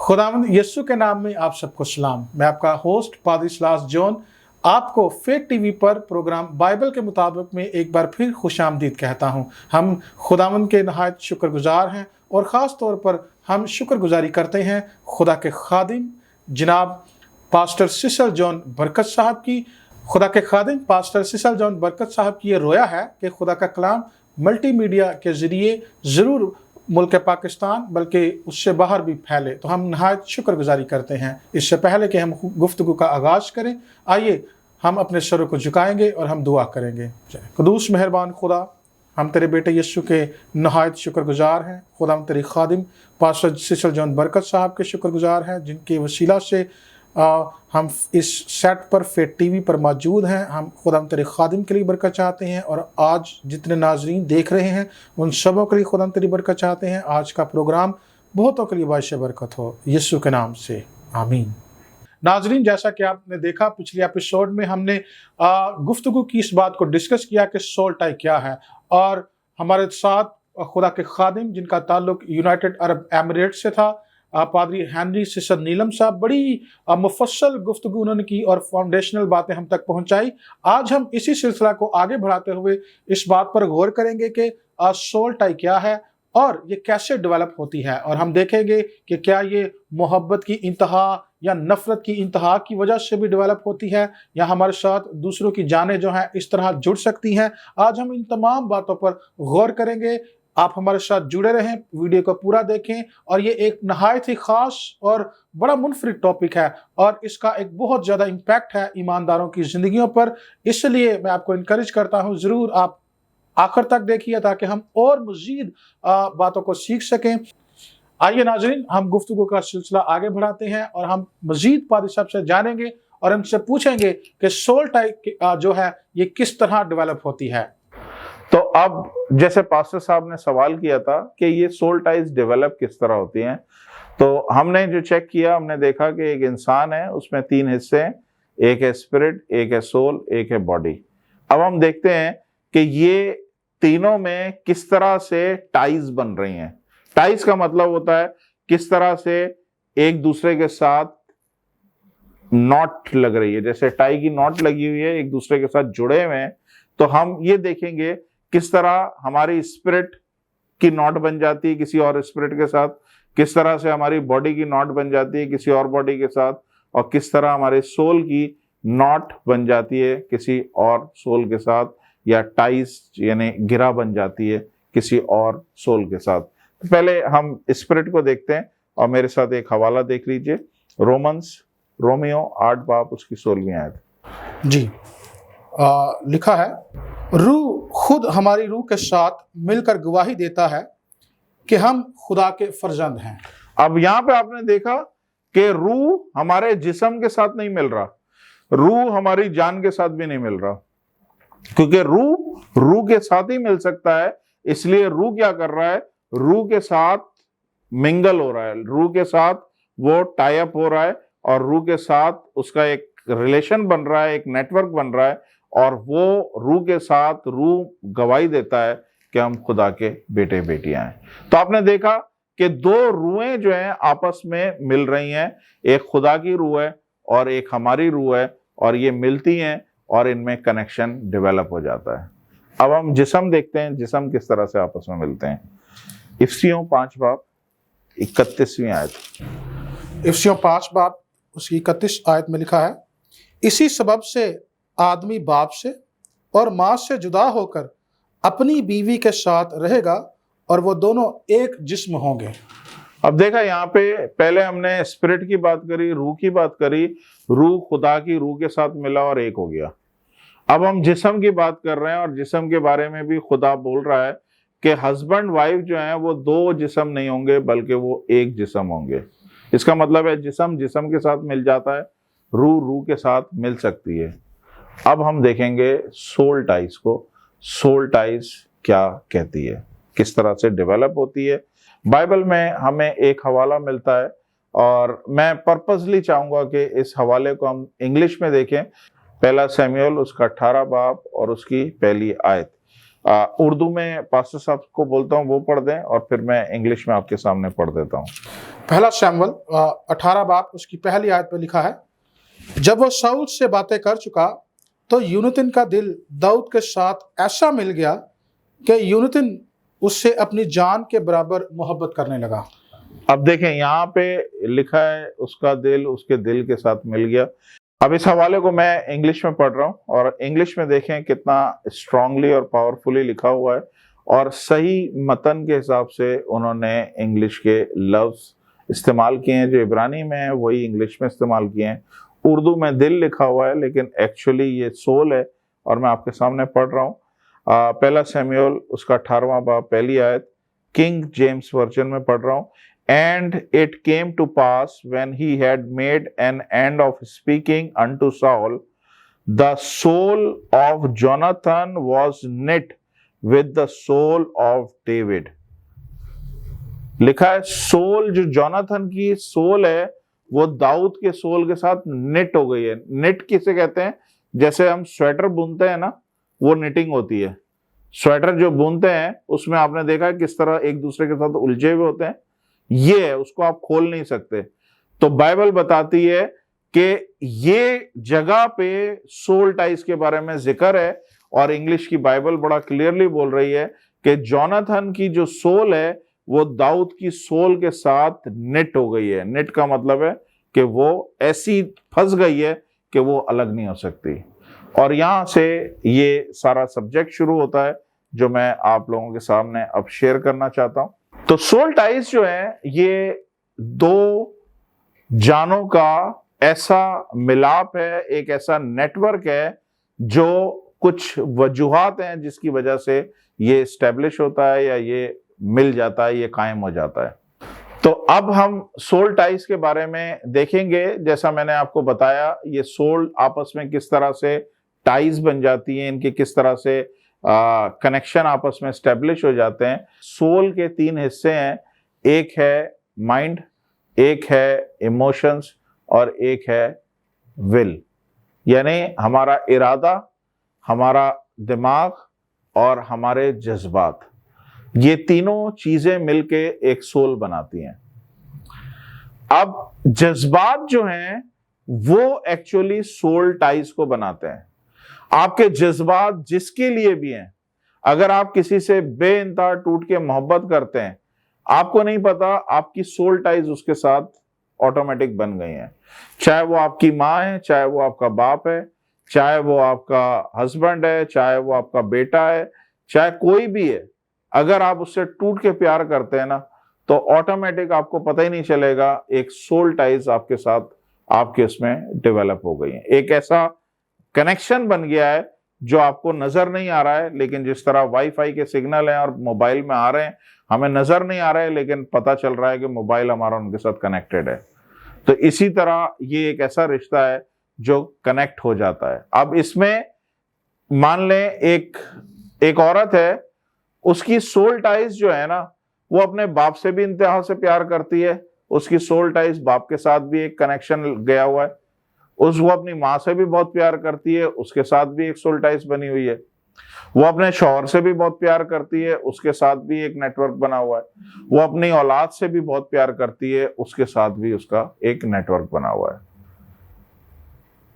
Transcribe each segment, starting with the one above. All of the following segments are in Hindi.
खुदावंद यीशु के नाम में आप सबको सलाम। मैं आपका होस्ट पादरी सलास जॉन आपको फेथ टीवी पर प्रोग्राम बाइबल के मुताबिक में एक बार फिर खुशामदीद कहता हूं। हम खुदावंद के नहायत शुक्रगुजार हैं और ख़ास तौर पर हम शुक्रगुजारी करते हैं खुदा के खादिम जनाब पास्टर सिसल जॉन बरकत साहब की। खुदा के खादिम पास्टर सिसल जॉन बरकत साहब की ये रोया है कि खुदा का कलाम मल्टीमीडिया के ज़रिए ज़रूर मुल्क पाकिस्तान बल्कि उससे बाहर भी फैले, तो हम नहायत शुक्रगुजारी करते हैं। इससे पहले कि हम गुफ्तगू का आगाज़ करें, आइए हम अपने सरों को झुकाएंगे और हम दुआ करेंगे। क़ुद्दूस मेहरबान खुदा, हम तेरे बेटे यीशु के नहायत शुक्रगुजार हैं। खुदा हम तेरी खादिम पास्टर सिसल जॉन बरकत साहब के शुक्रगुजार हैं जिनके वसीला से हम इस सेट पर फेथ टीवी पर मौजूद हैं। हम खुदा हम तेरे खादिम के लिए बरकत चाहते हैं और आज जितने नाजरीन देख रहे हैं उन सबों के लिए खुदा हम तेरी बरकत चाहते हैं। आज का प्रोग्राम बहुतों के लिए बाइश बरकत हो, यीशु के नाम से आमीन। नाजरीन, जैसा कि आपने देखा पिछले एपिसोड में हमने गुफ्तगू की इस बात को डिस्कस किया कि सोल टाई क्या है, और हमारे साथ खुदा के खादिम जिनका ताल्लुक यूनाइटेड अरब एमिरेट से था, पादरी हेनरी सिसल नीलम साहब, बड़ी मुफस्सल गुफ्तगू उन्होंने की और फाउंडेशनल बातें हम तक पहुंचाई। आज हम इसी सिलसिला को आगे बढ़ाते हुए इस बात पर गौर करेंगे कि सोल टाई क्या है और ये कैसे डेवलप होती है, और हम देखेंगे कि क्या ये मोहब्बत की इंतहा या नफ़रत की इंतहा की वजह से भी डेवलप होती है, या हमारे साथ दूसरों की जानें जो हैं इस तरह जुड़ सकती हैं। आज हम इन तमाम बातों पर गौर करेंगे। आप हमारे साथ जुड़े रहें, वीडियो को पूरा देखें, और ये एक नहायत ही ख़ास और बड़ा मुनफरिद टॉपिक है और इसका एक बहुत ज़्यादा इम्पैक्ट है ईमानदारों की ज़िंदगियों पर। इसलिए मैं आपको इनकरेज करता हूँ, ज़रूर आप आखिर तक देखिए ताकि हम और मज़ीद बातों को सीख सकें। आइए नाज़रीन, हम गुफ्तगू का सिलसिला आगे बढ़ाते हैं और हम मज़ीद पादरी साहब से जानेंगे और उनसे पूछेंगे कि सोल टाई जो है ये किस तरह डेवलप होती है। तो अब जैसे पास्टर साहब ने सवाल किया था कि ये सोल टाइज डेवलप किस तरह होती हैं, तो हमने जो चेक किया, हमने देखा कि एक इंसान है, उसमें 3 हिस्से हैं, एक है स्पिरिट, एक है सोल, एक है बॉडी। अब हम देखते हैं कि ये तीनों में किस तरह से टाइज बन रही हैं। टाइज का मतलब होता है किस तरह से एक दूसरे के साथ नॉट लग रही है, जैसे टाई की नॉट लगी हुई है, एक दूसरे के साथ जुड़े हुए हैं। तो हम ये देखेंगे किस तरह हमारी स्पिरिट की नॉट बन जाती है किसी और स्पिरिट के साथ, किस तरह से हमारी बॉडी की नॉट बन जाती है किसी और बॉडी के साथ, और किस तरह हमारे सोल की नॉट बन जाती है किसी और सोल के साथ, या टाइज यानी गिरा बन जाती है किसी और सोल के साथ। तो पहले हम स्पिरिट को देखते हैं और मेरे साथ एक हवाला देख लीजिए, रोमियो 8 बाब उसकी 16वीं आयत। जी, लिखा है, रूह खुद हमारी रूह के साथ मिलकर गवाही देता है कि हम खुदा के फर्जंद हैं। अब यहाँ पे आपने देखा कि रूह हमारे जिस्म के साथ नहीं मिल रहा, रूह हमारी जान के साथ भी नहीं मिल रहा, क्योंकि रूह के साथ ही मिल सकता है। इसलिए रूह क्या कर रहा है, रूह के साथ मिंगल हो रहा है, रूह के साथ वो टाई अप हो रहा है और रूह के साथ उसका एक रिलेशन बन रहा है, एक नेटवर्क बन रहा है, और वो रूह के साथ रूह गवाही देता है कि हम खुदा के बेटे बेटियां हैं। तो आपने देखा कि 2 रूहें जो हैं आपस में मिल रही हैं, एक खुदा की रूह है और एक हमारी रूह है, और ये मिलती हैं और इनमें कनेक्शन डेवलप हो जाता है। अब हम जिस्म देखते हैं, जिस्म किस तरह से आपस में मिलते हैं। इफिसियों 5 बाब 31वीं आयत। इफिसियों 5 बाब उसकी 31 आयत में लिखा है, इसी सबब से आदमी बाप से और माँ से जुदा होकर अपनी बीवी के साथ रहेगा और वो दोनों एक जिस्म होंगे। अब देखा यहाँ पे पहले हमने स्पिरिट की बात करी, रूह की बात करी, रूह खुदा की रूह के साथ मिला और एक हो गया। अब हम जिस्म की बात कर रहे हैं और जिस्म के बारे में भी खुदा बोल रहा है कि हस्बैंड वाइफ जो है वो 2 जिस्म नहीं होंगे बल्कि वो एक जिस्म होंगे। इसका मतलब है जिस्म जिस्म के साथ मिल जाता है, रूह के साथ मिल सकती है। अब हम देखेंगे सोल टाइज को। सोल टाइज क्या कहती है, किस तरह से डेवलप होती है। बाइबल में हमें एक हवाला मिलता है और मैं पर्पसली चाहूँगा कि इस हवाले को हम इंग्लिश में देखें। 1 शमूएल उसका 18 बाब और उसकी 1 आयत। उर्दू में पास्टर साहब को बोलता हूँ वो पढ़ दें और फिर मैं इंग्लिश में आपके सामने पढ़ देता हूँ। पहला शमूएल 18 बाब उसकी पहली आयत पर लिखा है, जब वो शाऊल से बातें कर चुका तो यूनतन का दिल दाऊद के साथ ऐसा मिल गया कि यूनतन उससे अपनी जान के बराबर मोहब्बत करने लगा। अब देखें यहाँ पे लिखा है उसका दिल उसके दिल के साथ मिल गया। अब इस हवाले को मैं इंग्लिश में पढ़ रहा हूँ और इंग्लिश में देखें कितना स्ट्रांगली और पावरफुली लिखा हुआ है और सही मतन के हिसाब से उन्होंने इंग्लिश के लफ्ज इस्तेमाल किए हैं, जो इब्रानी में है वही इंग्लिश में इस्तेमाल किए हैं। उर्दू में दिल लिखा हुआ है लेकिन एक्चुअली ये सोल है और मैं आपके सामने पढ़ रहा हूँ। पहला शमूएल उसका 18वां बाब पहली आयत किंग जेम्स वर्जन में पढ़ रहा हूँ। And it came to pass when he had made an end of speaking unto Saul, the soul of Jonathan was knit with the soul of David. लिखा है सोल, जो जोनाथन की सोल है वो दाऊद के सोल के साथ निट हो गई है। निट किसे कहते हैं? जैसे हम स्वेटर बुनते हैं ना, वो निटिंग होती है। स्वेटर जो बुनते हैं उसमें आपने देखा है किस तरह एक दूसरे के साथ उलझे हुए होते हैं, ये है, उसको आप खोल नहीं सकते। तो बाइबल बताती है कि ये जगह पे सोल टाइज के बारे में जिक्र है और इंग्लिश की बाइबल बड़ा क्लियरली बोल रही है कि जोनाथन की जो सोल है वो दाऊद की सोल के साथ निट हो गई है। निट का मतलब है कि वो ऐसी फंस गई है कि वो अलग नहीं हो सकती। और यहां से ये सारा सब्जेक्ट शुरू होता है जो मैं आप लोगों के सामने अब शेयर करना चाहता हूं। तो सोल टाइज जो है ये दो जानों का ऐसा मिलाप है, एक ऐसा नेटवर्क है जो कुछ वजूहात हैं जिसकी वजह से ये एस्टेब्लिश होता है या ये मिल जाता है, ये कायम हो जाता है। तो अब हम सोल टाइज के बारे में देखेंगे। जैसा मैंने आपको बताया, ये सोल आपस में किस तरह से टाइज बन जाती हैं, इनके किस तरह से कनेक्शन आपस में एस्टेब्लिश हो जाते हैं। सोल के तीन हिस्से हैं, एक है माइंड, एक है इमोशंस और एक है विल, यानी हमारा इरादा, हमारा दिमाग और हमारे जज्बात। ये तीनों चीजें मिलके एक सोल बनाती हैं। अब जज्बात जो हैं वो एक्चुअली सोल टाइज को बनाते हैं। आपके जज्बात जिसके लिए भी हैं, अगर आप किसी से बेइंतहा टूट के मोहब्बत करते हैं, आपको नहीं पता आपकी सोल टाइज उसके साथ ऑटोमेटिक बन गई हैं। चाहे वो आपकी माँ है, चाहे वो आपका बाप है, चाहे वो आपका हस्बैंड है, चाहे वो आपका बेटा है, चाहे कोई भी है, अगर आप उससे टूट के प्यार करते हैं ना तो ऑटोमेटिक आपको पता ही नहीं चलेगा, एक सोल टाइज आपके साथ आपके उसमें डेवलप हो गई है। एक ऐसा कनेक्शन बन गया है जो आपको नजर नहीं आ रहा है, लेकिन जिस तरह वाईफाई के सिग्नल हैं और मोबाइल में आ रहे हैं, हमें नजर नहीं आ रहा है लेकिन पता चल रहा है कि मोबाइल हमारा उनके साथ कनेक्टेड है। तो इसी तरह ये एक ऐसा रिश्ता है जो कनेक्ट हो जाता है। अब इसमें मान लें एक औरत है, उसकी सोल टाइज जो है ना वो अपने बाप से भी इंतहा से प्यार करती है, उसकी सोल टाइज बाप के साथ भी एक कनेक्शन गया हुआ है। वो अपनी माँ से भी बहुत प्यार करती है, उसके साथ भी एक सोल टाइज बनी हुई है। वो अपने शौहर से भी बहुत प्यार करती है, उसके साथ भी एक नेटवर्क बना हुआ है। वो अपनी औलाद से भी बहुत प्यार करती है, उसके साथ भी उसका एक नेटवर्क बना हुआ है।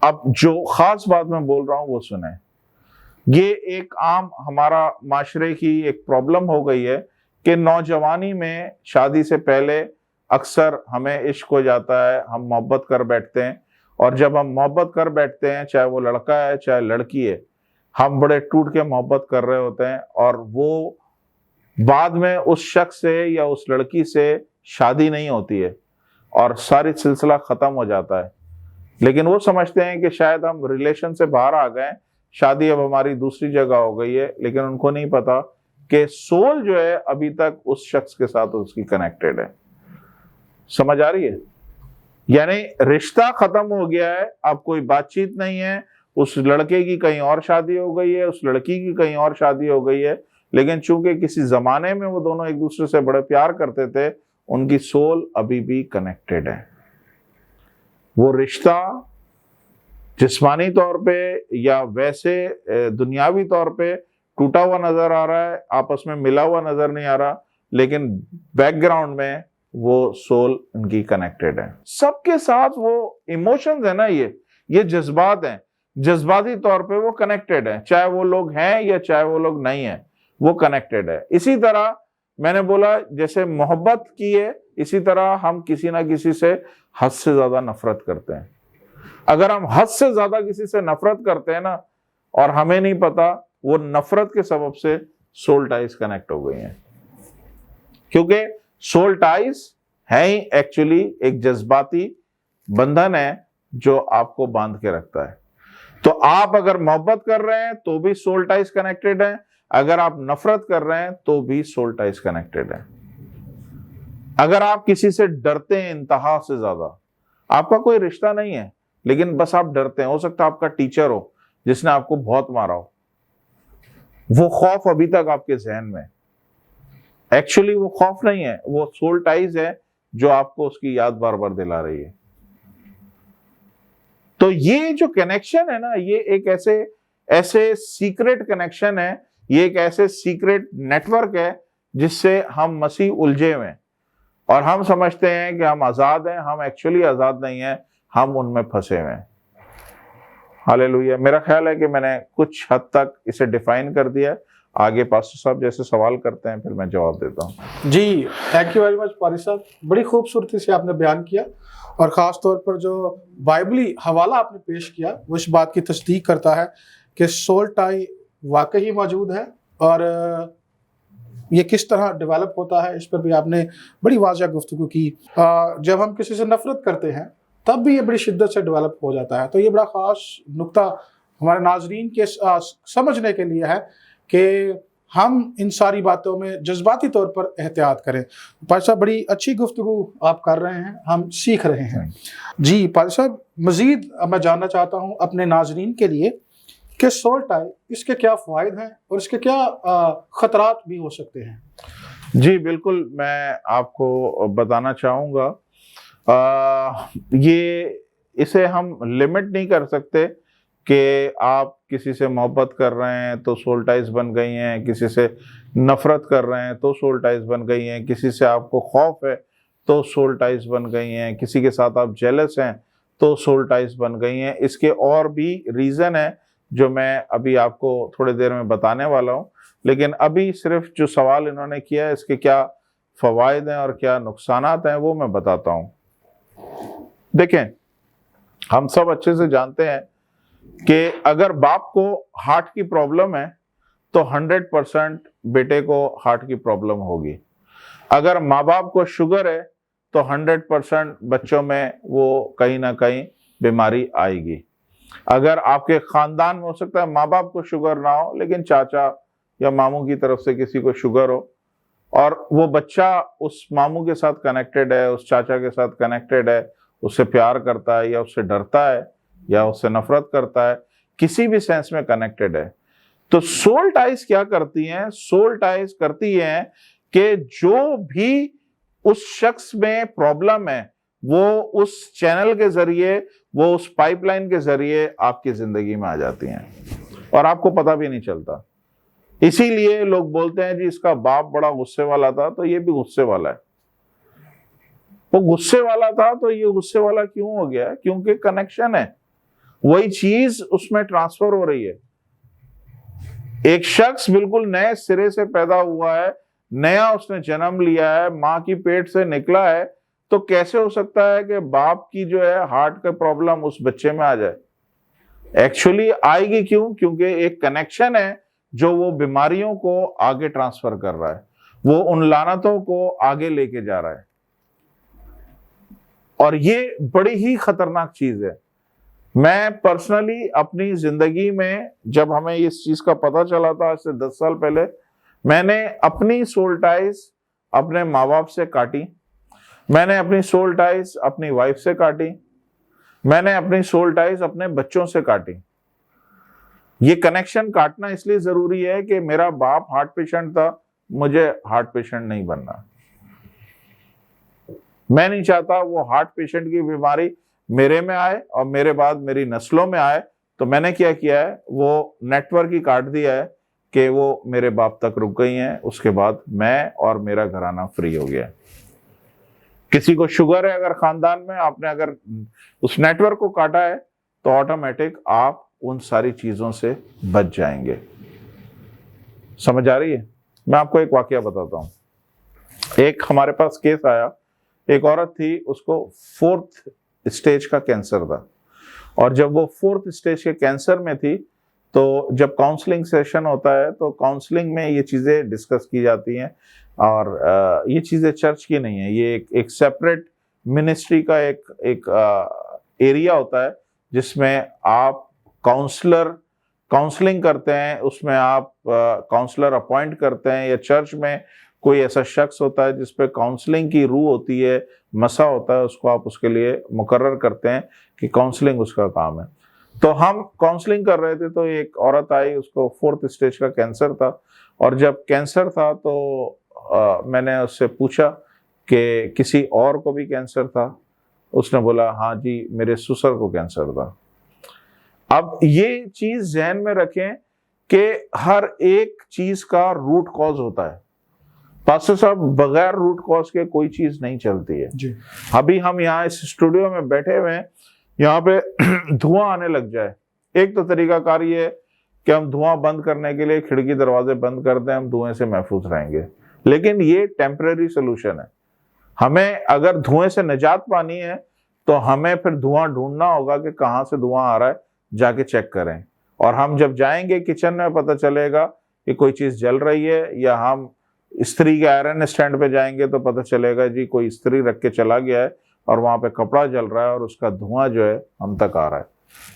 अब जो खास बात मैं बोल रहा हूं वो सुने। ये एक आम हमारा माशरे की एक प्रॉब्लम हो गई है कि नौजवानी में शादी से पहले अक्सर हमें इश्क हो जाता है, हम मोहब्बत कर बैठते हैं, और जब हम मोहब्बत कर बैठते हैं, चाहे वो लड़का है चाहे लड़की है, हम बड़े टूट के मोहब्बत कर रहे होते हैं और वो बाद में उस शख्स से या उस लड़की से शादी नहीं होती है और सारी सिलसिला खत्म हो जाता है। लेकिन वो समझते हैं कि शायद हम रिलेशन से बाहर आ गए, शादी अब हमारी दूसरी जगह हो गई है, लेकिन उनको नहीं पता कि सोल जो है अभी तक उस शख्स के साथ उसकी कनेक्टेड है। समझ आ रही है? यानी रिश्ता खत्म हो गया है, अब कोई बातचीत नहीं है, उस लड़के की कहीं और शादी हो गई है, उस लड़की की कहीं और शादी हो गई है, लेकिन चूंकि किसी जमाने में वो दोनों एक दूसरे से बड़े प्यार करते थे, उनकी सोल अभी भी कनेक्टेड है। वो रिश्ता जिस्मानी तौर पे या वैसे दुनियावी तौर पे टूटा हुआ नजर आ रहा है, आपस में मिला हुआ नजर नहीं आ रहा, लेकिन बैकग्राउंड में वो सोल इनकी कनेक्टेड है। सबके साथ वो इमोशंस है ना, ये जज्बात हैं, जज्बाती तौर पे वो कनेक्टेड है, चाहे वो लोग हैं या चाहे वो लोग नहीं है, वो कनेक्टेड है। इसी तरह मैंने बोला जैसे मोहब्बत की है, इसी तरह हम किसी ना किसी से हद से ज्यादा नफरत करते हैं। अगर हम हद से ज्यादा किसी से नफरत करते हैं ना, और हमें नहीं पता, वो नफरत के सबब से सोल टाइज कनेक्ट हो गई हैं। क्योंकि सोल टाइज है ही एक्चुअली एक जज्बाती बंधन है जो आपको बांध के रखता है। तो आप अगर मोहब्बत कर रहे हैं तो भी सोल टाइज कनेक्टेड है, अगर आप नफरत कर रहे हैं तो भी सोल टाइज कनेक्टेड है। अगर आप किसी से डरते हैं इंतहा से ज्यादा, आपका कोई रिश्ता नहीं है लेकिन बस आप डरते हैं, हो सकता है आपका टीचर हो जिसने आपको बहुत मारा हो, वो खौफ अभी तक आपके जहन में, एक्चुअली वो खौफ नहीं है, वो सोल टाइज है जो आपको उसकी याद बार बार दिला रही है। तो ये जो कनेक्शन है ना, ये एक ऐसे सीक्रेट कनेक्शन है, ये एक ऐसे सीक्रेट नेटवर्क है जिससे हम मसीह उलझे हुए हैं और हम समझते हैं कि हम आजाद हैं। हम एक्चुअली आजाद नहीं हैं, हम उनमें फंसे हुए हैं। हालेलुया। मेरा ख्याल है कि मैंने कुछ हद तक इसे डिफाइन कर दिया है। आगे पास्टर साहब जैसे सवाल करते हैं फिर मैं जवाब देता हूँ। जी, थैंक यू वेरी मच पारी साहब, बड़ी खूबसूरती से आपने बयान किया और ख़ास तौर पर जो बाइबली हवाला आपने पेश किया वो इस बात की तस्दीक करता है कि सोल टाई वाकई ही मौजूद है और ये किस तरह डेवलप होता है इस पर भी आपने बड़ी वाज़ह गुफ्तगू की। जब हम किसी से नफरत करते हैं तब भी ये बड़ी शिद्दत से डेवलप हो जाता है। तो ये बड़ा ख़ास नुक्ता हमारे नाजरीन के समझने के लिए है कि हम इन सारी बातों में जज्बाती तौर पर एहतियात करें। पाल साहब, बड़ी अच्छी गुफ्तगू आप कर रहे हैं, हम सीख रहे हैं। जी पाल साहब, मज़ीद मैं जानना चाहता हूँ अपने नाजरीन के लिए कि सोल टाई, इसके क्या फ़वाइद हैं और इसके क्या ख़तरात भी हो सकते हैं। जी बिल्कुल, मैं आपको बताना चाहूँगा। इसे हम लिमिट नहीं कर सकते कि आप किसी से मोहब्बत कर रहे हैं तो सोल टाइज बन गई हैं, किसी से नफरत कर रहे हैं तो सोल टाइज बन गई हैं, किसी से आपको खौफ है तो सोल टाइज बन गई हैं, किसी के साथ आप जेलस हैं तो सोल टाइज बन गई हैं। इसके और भी रीज़न है जो मैं अभी आपको थोड़ी देर में बताने वाला हूँ, लेकिन अभी सिर्फ जो सवाल इन्होंने किया है इसके क्या फ़वाइद हैं और क्या नुकसानात हैं वो मैं बताता हूँ। देखें, हम सब अच्छे से जानते हैं कि अगर बाप को हार्ट की प्रॉब्लम है तो 100% बेटे को हार्ट की प्रॉब्लम होगी। अगर माँ बाप को शुगर है तो 100% बच्चों में वो कहीं ना कहीं बीमारी आएगी। अगर आपके खानदान में हो सकता है माँ बाप को शुगर ना हो लेकिन चाचा या मामू की तरफ से किसी को शुगर हो और वो बच्चा उस मामू के साथ कनेक्टेड है, उस चाचा के साथ कनेक्टेड है, उससे प्यार करता है या उससे डरता है या उससे नफरत करता है, किसी भी सेंस में कनेक्टेड है, तो सोल टाइज क्या करती हैं? सोल टाइज करती हैं कि जो भी उस शख्स में प्रॉब्लम है वो उस चैनल के जरिए, वो उस पाइपलाइन के जरिए आपकी जिंदगी में आ जाती हैं और आपको पता भी नहीं चलता। इसीलिए लोग बोलते हैं जी इसका बाप बड़ा गुस्से वाला था तो ये भी गुस्से वाला है, वो गुस्से वाला था तो ये गुस्से वाला क्यों हो गया? क्योंकि कनेक्शन है, वही चीज उसमें ट्रांसफर हो रही है। एक शख्स बिल्कुल नए सिरे से पैदा हुआ है, नया उसने जन्म लिया है, माँ की पेट से निकला है, तो कैसे हो सकता है कि बाप की जो है हार्ट का प्रॉब्लम उस बच्चे में आ जाए? एक्चुअली आएगी क्यों? क्योंकि एक कनेक्शन है जो वो बीमारियों को आगे ट्रांसफर कर रहा है, वो उन लानतों को आगे लेके जा रहा है और ये बड़ी ही खतरनाक चीज है। मैं पर्सनली अपनी जिंदगी में जब हमें इस चीज का पता चला था आज से 10 साल पहले, मैंने अपनी सोल टाइज अपने माँ बाप से काटी, मैंने अपनी सोल टाइज अपनी वाइफ से काटी, मैंने अपनी सोल टाइज अपने बच्चों से काटी। ये कनेक्शन काटना इसलिए जरूरी है कि मेरा बाप हार्ट पेशेंट था, मुझे हार्ट पेशेंट नहीं बनना। मैं नहीं चाहता वो हार्ट पेशेंट की बीमारी मेरे में आए और मेरे बाद मेरी नस्लों में आए। तो मैंने क्या किया है, वो नेटवर्क ही काट दिया है कि वो मेरे बाप तक रुक गई हैं, उसके बाद मैं और मेरा घराना फ्री हो गया। किसी को शुगर है अगर खानदान में, आपने अगर उस नेटवर्क को काटा है तो ऑटोमेटिक आप उन सारी चीजों से बच जाएंगे। समझ आ रही है? मैं आपको एक वाकया बताता हूं। एक हमारे पास केस आया, एक औरत थी, उसको 4th स्टेज का कैंसर था, और जब वो 4th स्टेज के कैंसर में थी तो जब काउंसलिंग सेशन होता है तो काउंसलिंग में ये चीज़ें डिस्कस की जाती हैं, और ये चीज़ें चर्च की नहीं है, ये एक सेपरेट मिनिस्ट्री का एक एरिया होता है जिसमें आप काउंसलिंग करते हैं, उसमें आप काउंसलर अपॉइंट करते हैं, या चर्च में कोई ऐसा शख्स होता है जिस पे काउंसलिंग की रूह होती है, मसा होता है, उसको आप उसके लिए मुकर्रर करते हैं कि काउंसलिंग उसका काम है। तो हम काउंसलिंग कर रहे थे तो एक औरत आई, उसको 4th स्टेज का कैंसर था, और जब कैंसर था तो मैंने उससे पूछा कि किसी और को भी कैंसर था? उसने बोला हाँ जी, मेरे ससुर को कैंसर था। अब ये चीज ध्यान में रखें कि हर एक चीज का रूट कॉज होता है। पास्टर साहब, बगैर रूट कॉज के कोई चीज नहीं चलती है जी। अभी हम यहाँ इस स्टूडियो में बैठे हुए हैं, यहाँ पे धुआं आने लग जाए, एक तो तरीकाकार ये है कि हम धुआं बंद करने के लिए खिड़की दरवाजे बंद कर दें, हम धुएं से महफूज रहेंगे, लेकिन ये टेम्परेरी सोल्यूशन है। हमें अगर धुएं से निजात पानी है तो हमें फिर धुआं ढूंढना होगा कि कहाँ से धुआं आ रहा है, जाके चेक करें। और हम जब जाएंगे किचन में, पता चलेगा कि कोई चीज जल रही है, या हम इस्त्री के आयरन स्टैंड पे जाएंगे तो पता चलेगा जी कोई इस्त्री रख के चला गया है और वहां पे कपड़ा जल रहा है और उसका धुआं जो है हम तक आ रहा है।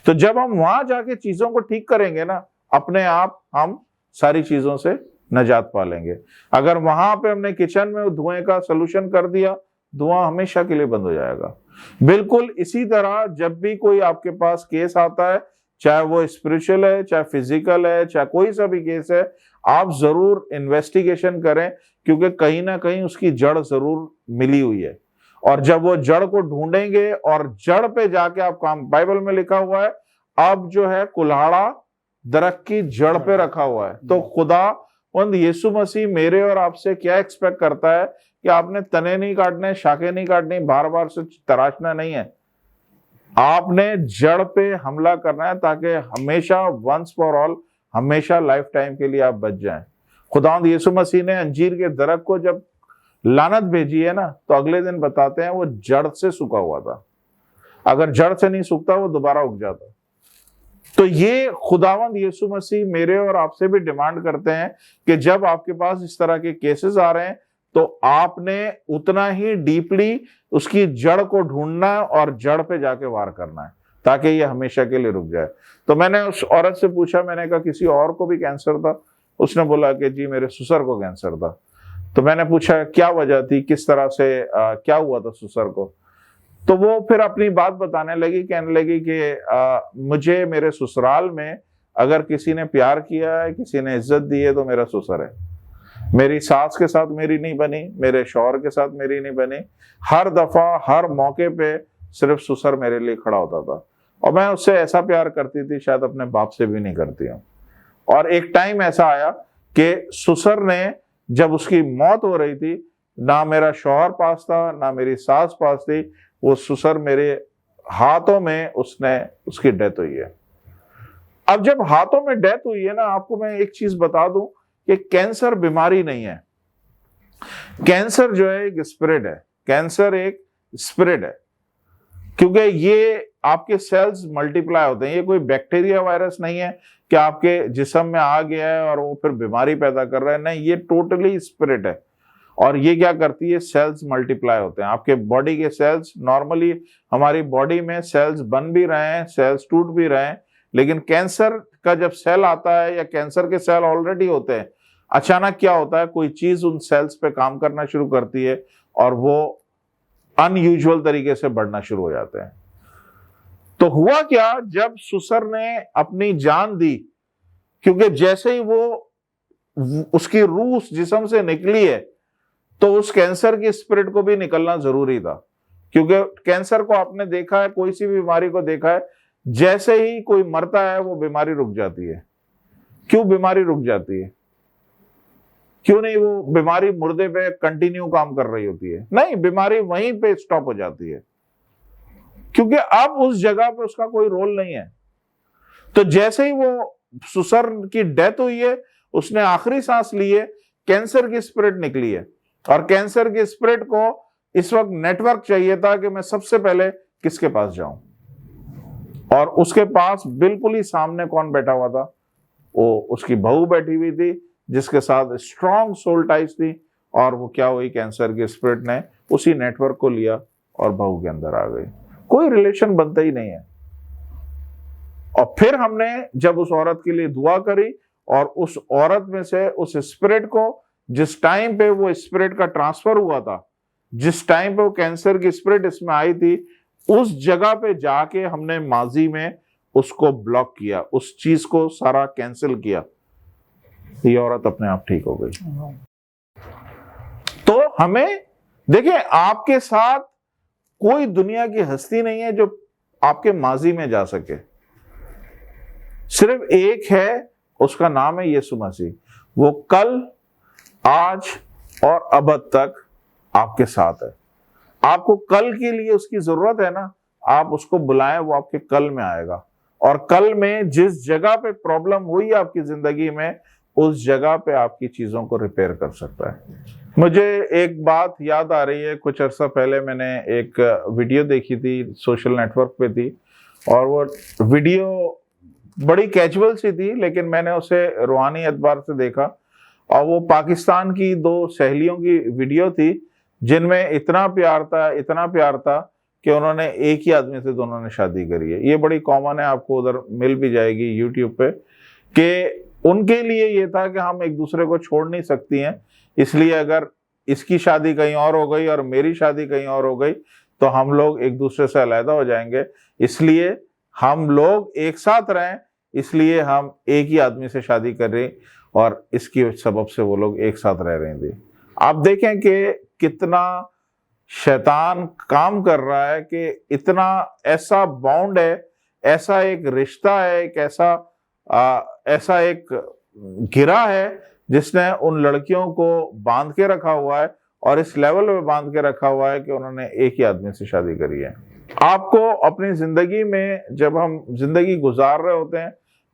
तो जब हम वहां जाके चीजों को ठीक करेंगे ना, अपने आप हम सारी चीजों से निजात पा लेंगे। अगर वहां पे हमने किचन में धुएं का सोल्यूशन कर दिया, धुआं हमेशा के लिए बंद हो जाएगा। बिल्कुल इसी तरह जब भी कोई आपके पास केस आता है, चाहे वो स्पिरिचुअल है, चाहे फिजिकल है, चाहे कोई सा भी केस है, आप जरूर इन्वेस्टिगेशन करें, क्योंकि कहीं ना कहीं उसकी जड़ जरूर मिली हुई है। और जब वो जड़ को ढूंढेंगे और जड़ पे जाके आप काम, बाइबल में लिखा हुआ है अब जो है कुल्हाड़ा दरख्त की जड़ पे रखा हुआ है। तो खुदावंद यीशु मसीह मेरे और आपसे क्या एक्सपेक्ट करता है कि आपने तने नहीं काटने, शाखें नहीं काटनी, बार बार से तराशना नहीं है, आपने जड़ पे हमला करना है, ताकि हमेशा वंस फॉर ऑल, हमेशा लाइफ टाइम के लिए आप बच जाएं। खुदावंद यीशु मसीह ने अंजीर के दरख्त को जब लानत भेजी है ना, तो अगले दिन बताते हैं वो जड़ से सूखा हुआ था, अगर जड़ से नहीं सूखता वो दोबारा उग जाता। तो ये खुदावंद यीशु मसीह मेरे और आपसे भी डिमांड करते हैं कि जब आपके पास इस तरह के केसेस आ रहे हैं तो आपने उतना ही डीपली उसकी जड़ को ढूंढना है और जड़ पे जाके वार करना है, ताकि ये हमेशा के लिए रुक जाए। तो मैंने उस औरत से पूछा, मैंने कहा किसी और को भी कैंसर था? उसने बोला कि जी मेरे ससुर को कैंसर था। तो मैंने पूछा क्या वजह थी, किस तरह से क्या हुआ था ससुर को? तो वो फिर अपनी बात बताने लगी, कहने लगी कि मुझे मेरे ससुराल में अगर किसी ने प्यार किया है, किसी ने इज्जत दी है तो मेरा ससुर है। मेरी सास के साथ मेरी नहीं बनी, मेरे शौहर के साथ मेरी नहीं बनी, हर दफा हर मौके पे सिर्फ ससुर मेरे लिए खड़ा होता था, और मैं उससे ऐसा प्यार करती थी शायद अपने बाप से भी नहीं करती हूँ। और एक टाइम ऐसा आया कि ससुर ने, जब उसकी मौत हो रही थी, ना मेरा शौहर पास था ना मेरी सास पास थी, वो ससुर मेरे हाथों में उसकी डेथ हुई है। अब जब हाथों में डेथ हुई है ना, आपको मैं एक चीज बता दूं कि कैंसर बीमारी नहीं है, कैंसर जो है एक स्पिरिट है, कैंसर एक स्पिरिट है, क्योंकि ये आपके सेल्स मल्टीप्लाई होते हैं। ये कोई बैक्टीरिया वायरस नहीं है कि आपके जिस्म में आ गया है और वो फिर बीमारी पैदा कर रहा है, नहीं, ये टोटली स्पिरिट है। और ये क्या करती है, सेल्स मल्टीप्लाई होते हैं। आपके बॉडी के सेल्स, नॉर्मली हमारी बॉडी में सेल्स बन भी रहे हैं, सेल्स टूट भी रहे हैं, लेकिन कैंसर का जब सेल आता है या कैंसर के सेल ऑलरेडी होते हैं, अचानक क्या होता है, कोई चीज उन सेल्स पे काम करना शुरू करती है और वो अनयूजुअल तरीके से बढ़ना शुरू हो जाते हैं। तो हुआ क्या, जब ससुर ने अपनी जान दी, क्योंकि जैसे ही वो उसकी रूह उस जिस्म से निकली है तो उस कैंसर की स्पिरिट को भी निकलना जरूरी था। क्योंकि कैंसर को आपने देखा है, कोई सी भी बीमारी को देखा है, जैसे ही कोई मरता है वो बीमारी रुक जाती है। क्यों बीमारी रुक जाती है? क्यों नहीं वो बीमारी मुर्दे पे कंटिन्यू काम कर रही होती है? नहीं, बीमारी वहीं पे स्टॉप हो जाती है, क्योंकि अब उस जगह पे उसका कोई रोल नहीं है। तो जैसे ही वो सुसर की डेथ हुई है, उसने आखिरी सांस ली है, कैंसर की स्पिरिट निकली है, और कैंसर की स्पिरिट को इस वक्त नेटवर्क चाहिए था कि मैं सबसे पहले किसके पास जाऊं, और उसके पास बिल्कुल ही सामने कौन बैठा हुआ था? वो उसकी बहू बैठी हुई थी, जिसके साथ स्ट्रॉन्ग सोल टाइज थी, और वो क्या हुई, कैंसर की स्पिरिट ने उसी नेटवर्क को लिया और बहू के अंदर आ गई। कोई रिलेशन बनता ही नहीं है। और फिर हमने जब उस औरत के लिए दुआ करी, और उस औरत में से उस स्पिरिट को, जिस टाइम पे वो स्पिरिट का ट्रांसफर हुआ था, जिस टाइम पे वो कैंसर की स्पिरिट इसमें आई थी, उस जगह पे जाके हमने माजी में उसको ब्लॉक किया, उस चीज को सारा कैंसिल किया, ये औरत अपने आप ठीक हो गई। तो हमें देखिए, आपके साथ कोई दुनिया की हस्ती नहीं है जो आपके माजी में जा सके। सिर्फ एक है, उसका नाम है यीशु मसीह। वो कल, आज और अब तक आपके साथ है। आपको कल के लिए उसकी जरूरत है ना, आप उसको बुलाएं, वो आपके कल में आएगा, और कल में जिस जगह पे प्रॉब्लम हुई आपकी जिंदगी में, उस जगह पे आपकी चीजों को रिपेयर कर सकता है। मुझे एक बात याद आ रही है, कुछ अर्सा पहले मैंने एक वीडियो देखी थी, सोशल नेटवर्क पे थी, और वो वीडियो बड़ी कैजुअल सी थी, लेकिन मैंने उसे रूहानी एतबार से देखा, और वो पाकिस्तान की दो सहेलियों की वीडियो थी, जिनमें इतना प्यार था कि उन्होंने एक ही आदमी से दोनों ने शादी करी है। ये बड़ी कॉमन है, आपको उधर मिल भी जाएगी यूट्यूब पे, कि उनके लिए ये था कि हम एक दूसरे को छोड़ नहीं सकती हैं, इसलिए अगर इसकी शादी कहीं और हो गई और मेरी शादी कहीं और हो गई तो हम लोग एक दूसरे से अलहदा हो जाएंगे, इसलिए हम लोग एक साथ रहें, इसलिए हम एक ही आदमी से शादी कर रहे, और इसकी सबब से वो लोग एक साथ रह रहे थे। आप देखें कि कितना शैतान काम कर रहा है, कि इतना ऐसा बॉन्ड है, ऐसा एक रिश्ता है, एक ऐसा एक गिरा है जिसने उन लड़कियों को बांध के रखा हुआ है, और इस लेवल पे बांध के रखा हुआ है कि उन्होंने एक ही आदमी से शादी करी है। आपको अपनी जिंदगी में, जब हम जिंदगी गुजार रहे होते हैं,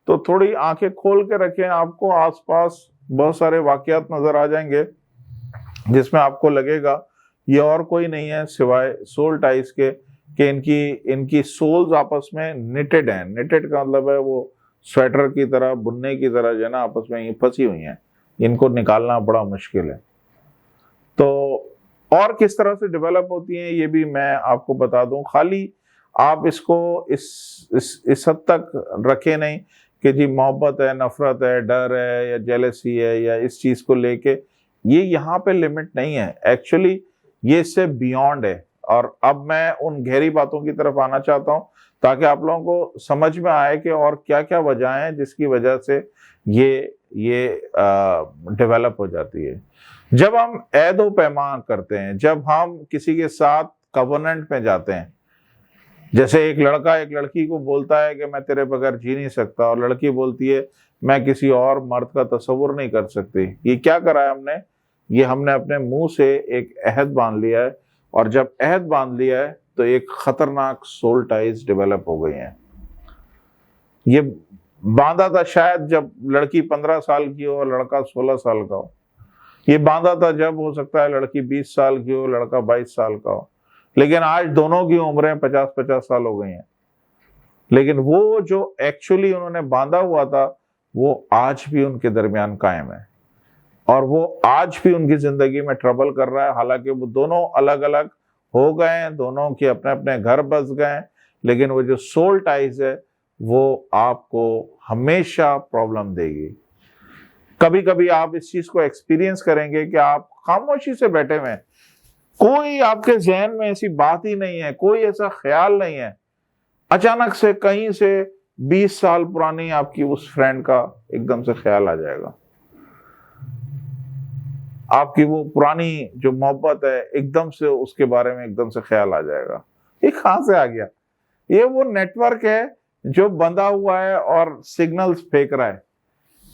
तो थोड़ी आंखें खोल के रखें, आपको आसपास बहुत सारे वाकयात नजर आ जाएंगे जिसमें आपको लगेगा ये और कोई नहीं है सिवाय सोल टाइज के, कि इनकी सोल्स आपस में निटेड हैं। निटेड का मतलब है वो स्वेटर की तरह, बुनने की तरह जो है ना, आपस में फंसी हुई हैं, इनको निकालना बड़ा मुश्किल है। तो और किस तरह से डेवलप होती हैं ये भी मैं आपको बता दूं, खाली आप इसको इस हद तक रखें नहीं कि जी मोहब्बत है, नफरत है, डर है, या जेलसी है, या इस चीज को लेके, ये यहाँ पे लिमिट नहीं है। एक्चुअली ये इससे बियॉन्ड है, और अब मैं उन गहरी बातों की तरफ आना चाहता हूँ ताकि आप लोगों को समझ में आए कि और क्या क्या वजह हैं जिसकी वजह से ये डेवलप हो जाती है। जब हम ऐदो पैमान करते हैं, जब हम किसी के साथ कवर्नेंट में जाते हैं, जैसे एक लड़का एक लड़की को बोलता है कि मैं तेरे बगैर जी नहीं सकता, और लड़की बोलती है मैं किसी और मर्द का तस्वुर नहीं कर सकती। ये क्या करा है हमने? ये हमने अपने मुंह से एक अहद बांध लिया है, और जब अहद बांध लिया है तो एक खतरनाक सोल टाइज डेवलप हो गई हैं। ये बांधा था शायद जब लड़की 15 साल की हो और लड़का 16 साल का हो। ये बांधा था जब हो सकता है लड़की 20 साल की हो, लड़का 22 साल का हो। लेकिन आज दोनों की उम्रें 50-50 साल हो गई हैं। लेकिन वो जो एक्चुअली उन्होंने बांधा हुआ था, वो आज भी उनके दरमियान कायम है, और वो आज भी उनकी जिंदगी में ट्रबल कर रहा है। हालांकि वो दोनों अलग अलग हो गए हैं, दोनों के अपने अपने घर बस गए हैं, लेकिन वो जो सोल टाइज है वो आपको हमेशा प्रॉब्लम देगी। कभी कभी आप इस चीज को एक्सपीरियंस करेंगे कि आप खामोशी से बैठे हुए हैं, कोई आपके जहन में ऐसी बात ही नहीं है, कोई ऐसा ख्याल नहीं है, अचानक से कहीं से 20 साल पुरानी आपकी उस फ्रेंड का एकदम से ख्याल आ जाएगा। आपकी वो पुरानी जो मोहब्बत है, एकदम से उसके बारे में एकदम से ख्याल आ जाएगा। ये कहां से आ गया? ये वो नेटवर्क है जो बंधा हुआ है और सिग्नल्स फेंक रहा है।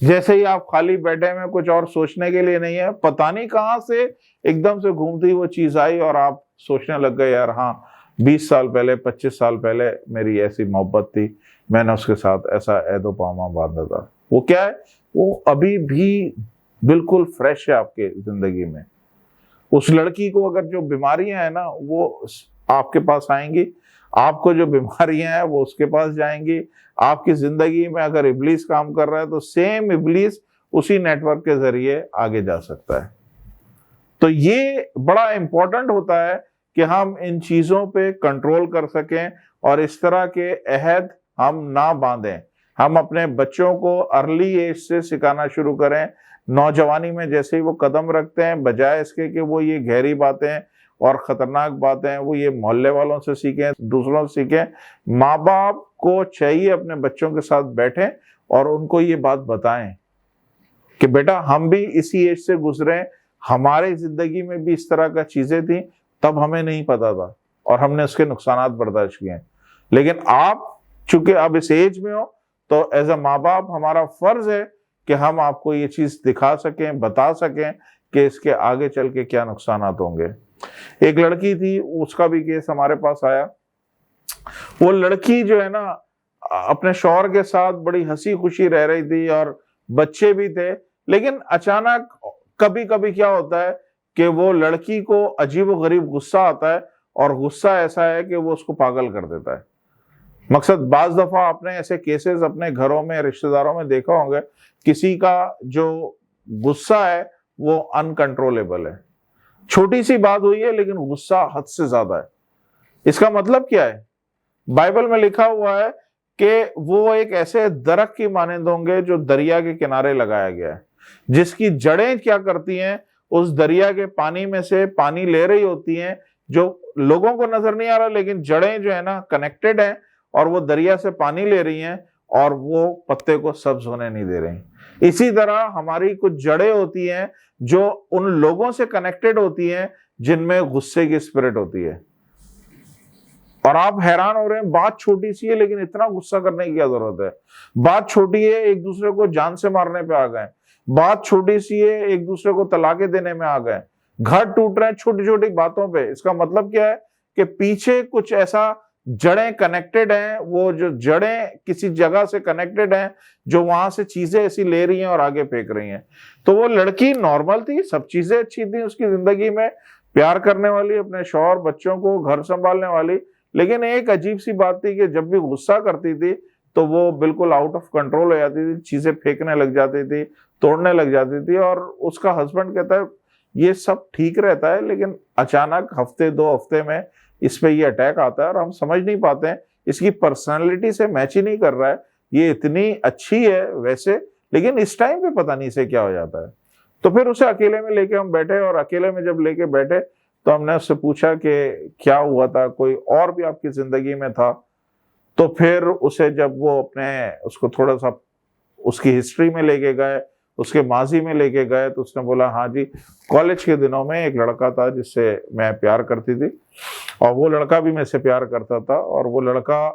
जैसे ही आप खाली बैठे में, कुछ और सोचने के लिए नहीं है, पता नहीं कहाँ से एकदम से घूमती वो चीज आई और आप सोचने लग गए, यार हाँ 20 साल पहले 25 साल पहले मेरी ऐसी मोहब्बत थी, मैंने उसके साथ ऐसा ऐदो पामा बांधा था। वो क्या है? वो अभी भी बिल्कुल फ्रेश है आपके जिंदगी में। उस लड़की को अगर जो बीमारियां है ना वो आपके पास आएंगी, आपको जो बीमारियां हैं वो उसके पास जाएंगी। आपकी जिंदगी में अगर इब्लीस काम कर रहा है तो सेम इब्लीस उसी नेटवर्क के जरिए आगे जा सकता है। तो ये बड़ा इंपॉर्टेंट होता है कि हम इन चीजों पे कंट्रोल कर सकें और इस तरह के अहद हम ना बांधें। हम अपने बच्चों को अर्ली एज से सिखाना शुरू करें। नौजवानी में जैसे ही वो कदम रखते हैं, बजाय इसके कि वो ये गहरी बातें और खतरनाक बातें वो ये मोहल्ले वालों से सीखें, दूसरों से सीखें, माँ बाप को चाहिए अपने बच्चों के साथ बैठें और उनको ये बात बताएं कि बेटा हम भी इसी एज से गुजरे, हमारे जिंदगी में भी इस तरह का चीजें थी, तब हमें नहीं पता था और हमने उसके नुकसानात बर्दाश्त किए, लेकिन आप चूंकि अब इस एज में हो तो एज अ माँ बाप हमारा फर्ज है कि हम आपको ये चीज दिखा सकें, बता सकें कि इसके आगे चल के क्या नुकसानात होंगे। एक लड़की थी, उसका भी केस हमारे पास आया। वो लड़की जो है ना अपने शौहर के साथ बड़ी हंसी खुशी रह रही थी और बच्चे भी थे, लेकिन अचानक कभी कभी क्या होता है कि वो लड़की को अजीबोगरीब गुस्सा आता है और गुस्सा ऐसा है कि वो उसको पागल कर देता है। मकसद बाज दफा आपने ऐसे केसेस अपने घरों में, रिश्तेदारों में देखा होंगे, किसी का जो गुस्सा है वो अनकंट्रोलेबल है। छोटी सी बात हुई है लेकिन गुस्सा हद से ज्यादा है। इसका मतलब क्या है? बाइबल में लिखा हुआ है कि वो एक ऐसे दरख्त की मानंद होंगे जो दरिया के किनारे लगाया गया है, जिसकी जड़ें क्या करती हैं, उस दरिया के पानी में से पानी ले रही होती हैं, जो लोगों को नजर नहीं आ रहा, लेकिन जड़ें जो है ना कनेक्टेड हैं और वो दरिया से पानी ले रही हैं और वो पत्ते को सब्ज होने नहीं दे रही। इसी तरह हमारी कुछ जड़ें होती हैं जो उन लोगों से कनेक्टेड होती हैं जिनमें गुस्से की स्पिरिट होती है। और आप हैरान हो रहे हैं, बात छोटी सी है लेकिन इतना गुस्सा करने की क्या जरूरत है? बात छोटी है, एक दूसरे को जान से मारने पे आ गए। बात छोटी सी है, एक दूसरे को तलाके देने में आ गए। घर टूट रहे हैं छोटी छोटी बातों पे। इसका मतलब क्या है कि पीछे कुछ ऐसा जड़ें कनेक्टेड हैं, वो जो जड़ें किसी जगह से कनेक्टेड हैं जो वहां से चीजें ऐसी ले रही हैं और आगे फेंक रही हैं। तो वो लड़की नॉर्मल थी, सब चीजें अच्छी थी उसकी जिंदगी में, प्यार करने वाली, अपने शौहर बच्चों को घर संभालने वाली, लेकिन एक अजीब सी बात थी कि जब भी गुस्सा करती थी तो वो बिल्कुल आउट ऑफ कंट्रोल हो जाती थी, चीजें फेंकने लग जाती थी, तोड़ने लग जाती थी। और उसका हस्बैंड कहता है ये सब ठीक रहता है लेकिन अचानक हफ्ते 2 हफ्ते में इस पे ये अटैक आता है और हम समझ नहीं पाते हैं, इसकी पर्सनालिटी से मैच ही नहीं कर रहा है, ये इतनी अच्छी है वैसे, लेकिन इस टाइम पे पता नहीं से क्या हो जाता है। तो फिर उसे अकेले में लेके हम बैठे और अकेले में जब लेके बैठे तो हमने उससे पूछा कि क्या हुआ था, कोई और भी आपकी जिंदगी में था? तो फिर उसे जब वो उसको थोड़ा सा उसकी हिस्ट्री में लेके गए, उसके माजी में लेके गए, तो उसने बोला हाँ जी, कॉलेज के दिनों में एक लड़का था जिससे मैं प्यार करती थी और वो लड़का भी मेरे से प्यार करता था और वो लड़का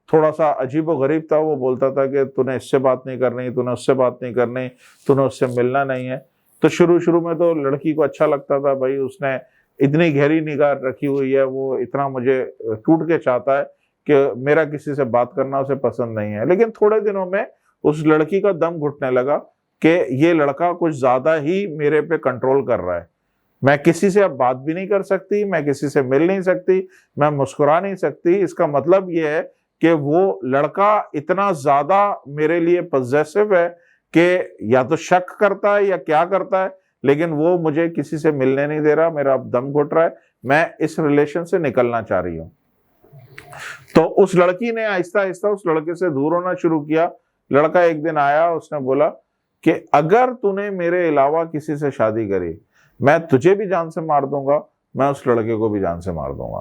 थोड़ा सा अजीबोगरीब था। वो बोलता था कि तूने इससे बात नहीं करनी, तूने उससे बात नहीं करनी, तूने उससे मिलना नहीं है। तो शुरू में तो लड़की को अच्छा लगता था, भाई उसने इतनी गहरी निगाह रखी हुई है, वो इतना मुझे टूट के चाहता है कि मेरा किसी से बात करना उसे पसंद नहीं है। लेकिन थोड़े दिनों में उस लड़की का दम घुटने लगा कि ये लड़का कुछ ज्यादा ही मेरे पे कंट्रोल कर रहा है, मैं किसी से अब बात भी नहीं कर सकती, मैं किसी से मिल नहीं सकती, मैं मुस्कुरा नहीं सकती। इसका मतलब ये है कि वो लड़का इतना ज्यादा मेरे लिए पॉजेसिव है कि या तो शक करता है या क्या करता है, लेकिन वो मुझे किसी से मिलने नहीं दे रहा, मेरा अब दम घुट रहा है, मैं इस रिलेशन से निकलना चाह रही हूँ। तो उस लड़की ने आहिस्ता आहिस्ता उस लड़के से दूर होना शुरू किया। लड़का एक दिन आया, उसने बोला कि अगर तूने मेरे अलावा किसी से शादी करी, मैं तुझे भी जान से मार दूंगा, मैं उस लड़के को भी जान से मार दूंगा।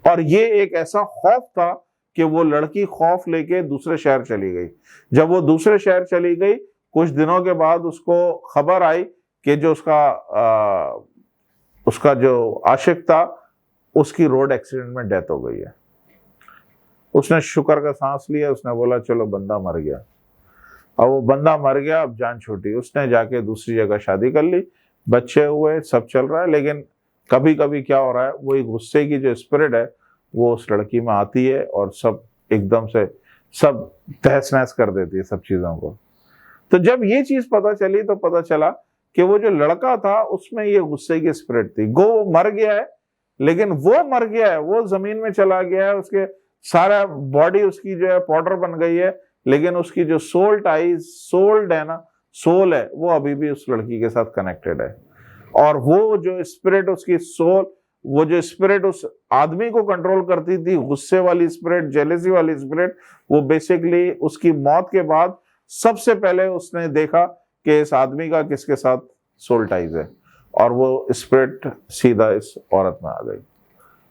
और ये एक ऐसा खौफ था कि वो लड़की खौफ लेके दूसरे शहर चली गई। जब वो दूसरे शहर चली गई, कुछ दिनों के बाद उसको खबर आई कि जो उसका जो आशिक था उसकी रोड एक्सीडेंट में डेथ हो गई है। उसने शुक्र का सांस लिया, उसने बोला चलो बंदा मर गया। अब वो बंदा मर गया, अब जान छूटी, उसने जाके दूसरी जगह शादी कर ली, बच्चे हुए, सब चल रहा है। लेकिन कभी कभी क्या हो रहा है, वो एक गुस्से की जो स्पिरिट है वो उस लड़की में आती है और सब एकदम से सब तहस नहस कर देती है सब चीजों को। तो जब ये चीज पता चली तो पता चला कि वो जो लड़का था उसमें ये गुस्से की स्पिरिट थी। वो मर गया है, लेकिन वो मर गया है, वो जमीन में चला गया है, उसके सारा बॉडी उसकी जो है पाउडर बन गई है, लेकिन उसकी जो सोल्ड है ना, सोल है, वो अभी भी उस लड़की के साथ कनेक्टेड है। और वो जो स्पिरिट उसकी सोल, वो जो स्पिरिट उस आदमी को कंट्रोल करती थी, गुस्से वाली स्पिरिट, जेलेसी वाली स्पिरिट, वो बेसिकली उसकी मौत के बाद सबसे पहले उसने देखा कि इस आदमी का किसके साथ सोल टाइज है, और वो स्पिरिट सीधा इस औरत में आ गई।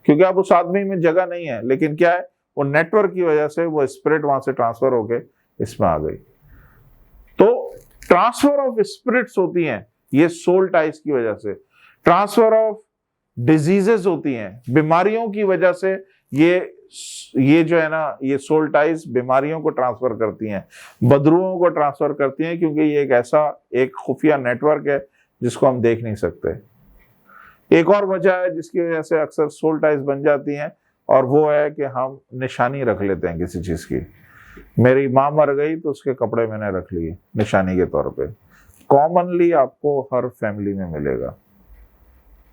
क्योंकि अब उस आदमी में जगह नहीं है, लेकिन क्या है, वो नेटवर्क की वजह से वो स्पिरिट वहां से ट्रांसफर होके इसमें आ गई। तो ट्रांसफर ऑफ स्पिरिट्स होती हैं ये सोल टाइज की वजह से। ट्रांसफर ऑफ डिजीजेस होती हैं, बीमारियों की वजह से ये जो है ना, ये सोल टाइज बीमारियों को ट्रांसफर करती हैं, बदरुओं को ट्रांसफर करती हैं, क्योंकि ये एक ऐसा एक खुफिया नेटवर्क है जिसको हम देख नहीं सकते। एक और वजह है जिसकी वजह से अक्सर सोल टाइज बन जाती हैं, और वो है कि हम निशानी रख लेते हैं किसी चीज की। मेरी माँ मर गई तो उसके कपड़े मैंने रख लिए निशानी के तौर पे। कॉमनली आपको हर फैमिली में मिलेगा।